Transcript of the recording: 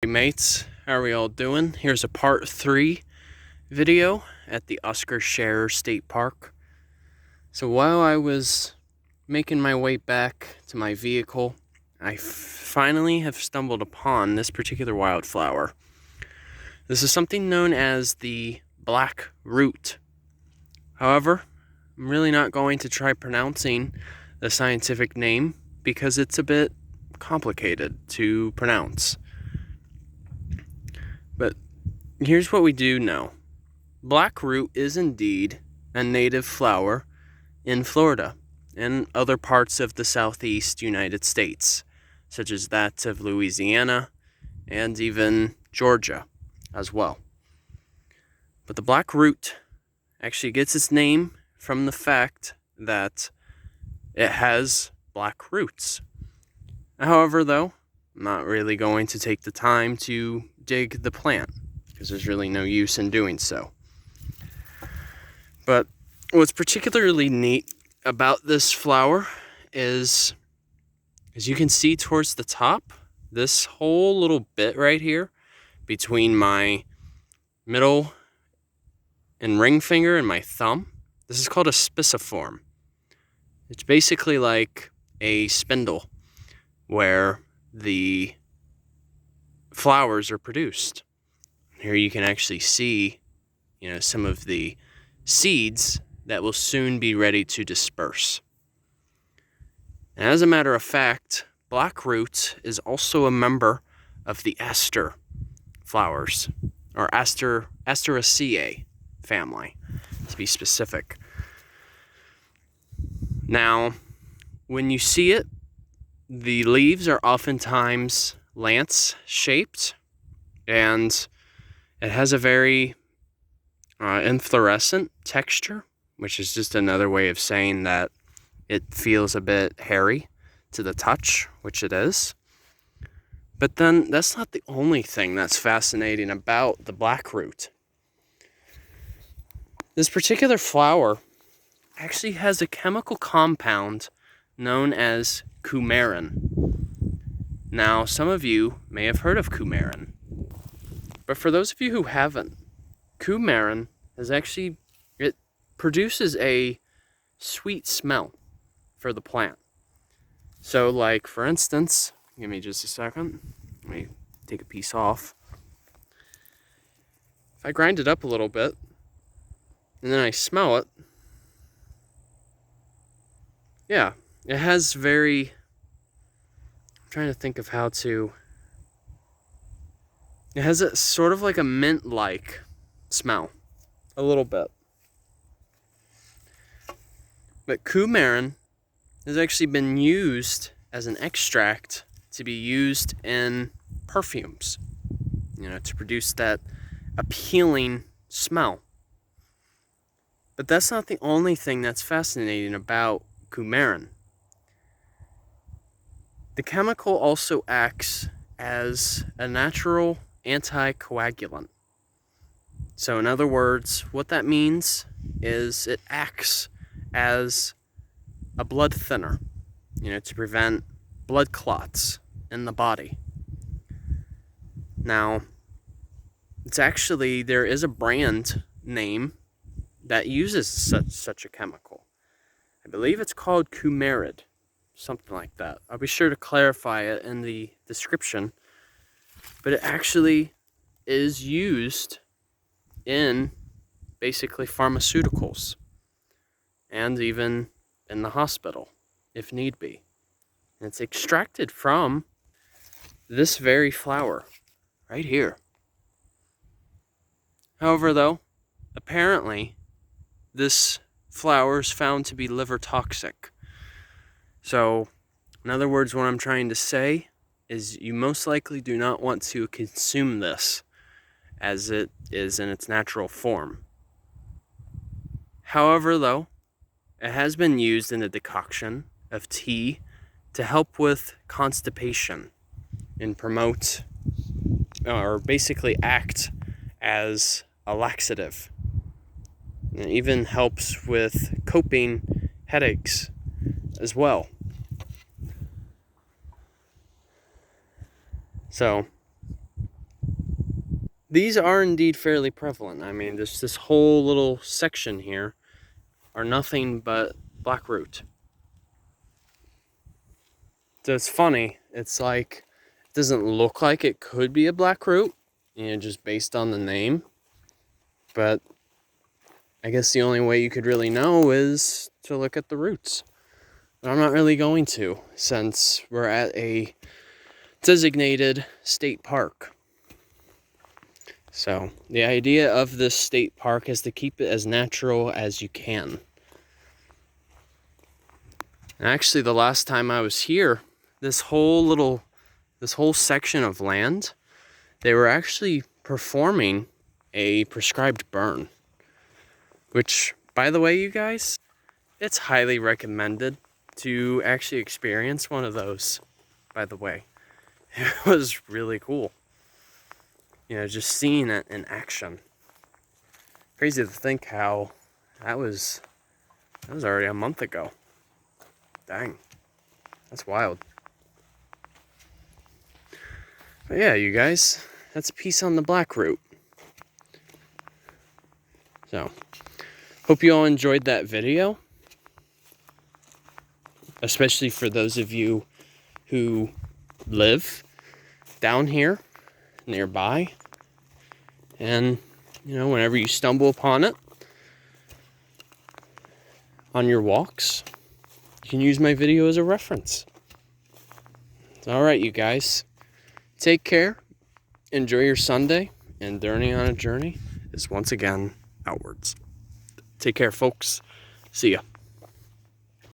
Hey mates, how are we all doing? Here's a part 3 video at the Oscar Scherer State Park. So while I was making my way back to my vehicle, I finally have stumbled upon this particular wildflower. This is something known as the Blackroot. However, I'm really not going to try pronouncing the scientific name because it's a bit complicated to pronounce. But here's what we do know. Blackroot is indeed a native flower in Florida and other parts of the southeast United States, such as that of Louisiana and even Georgia as well. But the Blackroot actually gets its name from the fact that it has black roots. However, though, I'm not really going to take the time to dig the plant because there's really no use in doing so. But what's particularly neat about this flower is, as you can see towards the top, this whole little bit right here between my middle and ring finger and my thumb, this is called a spiciform. It's basically like a spindle where the flowers are produced. Here you can actually see, some of the seeds that will soon be ready to disperse. And as a matter of fact, Blackroot is also a member of the aster flowers, or Asteraceae family, to be specific. Now, when you see it, the leaves are oftentimes lance-shaped, and it has a very inflorescent texture, which is just another way of saying that it feels a bit hairy to the touch, which it is. But then that's not the only thing that's fascinating about the Blackroot. This particular flower actually has a chemical compound known as Coumarin. Now, some of you may have heard of Coumarin, but for those of you who haven't, Coumarin it produces a sweet smell for the plant. So, like, for instance, give me just a second. Let me take a piece off. If I grind it up a little bit, and then I smell it, yeah, it has I'm trying to think of how to, it has a sort of like a mint-like smell, a little bit. But Coumarin has actually been used as an extract to be used in perfumes, to produce that appealing smell. But that's not the only thing that's fascinating about Coumarin. The chemical also acts as a natural anticoagulant. So in other words, what that means is it acts as a blood thinner, to prevent blood clots in the body. Now, there is a brand name that uses such a chemical. I believe it's called Coumadin, something like that. I'll be sure to clarify it in the description. But it actually is used in basically pharmaceuticals and even in the hospital, if need be. And it's extracted from this very flower right here. However, though, apparently this flower is found to be liver toxic. So, in other words, what I'm trying to say is you most likely do not want to consume this as it is in its natural form. However, though, it has been used in a decoction of tea to help with constipation and promote, or basically act as a laxative. It even helps with coping headaches as well. So, these are indeed fairly prevalent. I mean, this whole little section here are nothing but Blackroot. So it's funny. It's like, it doesn't look like it could be a Blackroot, just based on the name. But I guess the only way you could really know is to look at the roots. But I'm not really going to, since we're at a designated state park. So the idea of this state park is to keep it as natural as you can. And actually, the last time I was here, this whole section of land, they were actually performing a prescribed burn. Which, by the way, you guys, it's highly recommended to actually experience one of those, by the way. It was really cool. Just seeing it in action. Crazy to think how that was already a month ago. Dang. That's wild. But yeah, you guys, that's a piece on the Blackroot. So, hope you all enjoyed that video. Especially for those of you who live down here nearby. And, whenever you stumble upon it on your walks, you can use my video as a reference. Alright, you guys. Take care. Enjoy your Sunday. And Journey on a Journey is once again outwards. Take care, folks. See ya.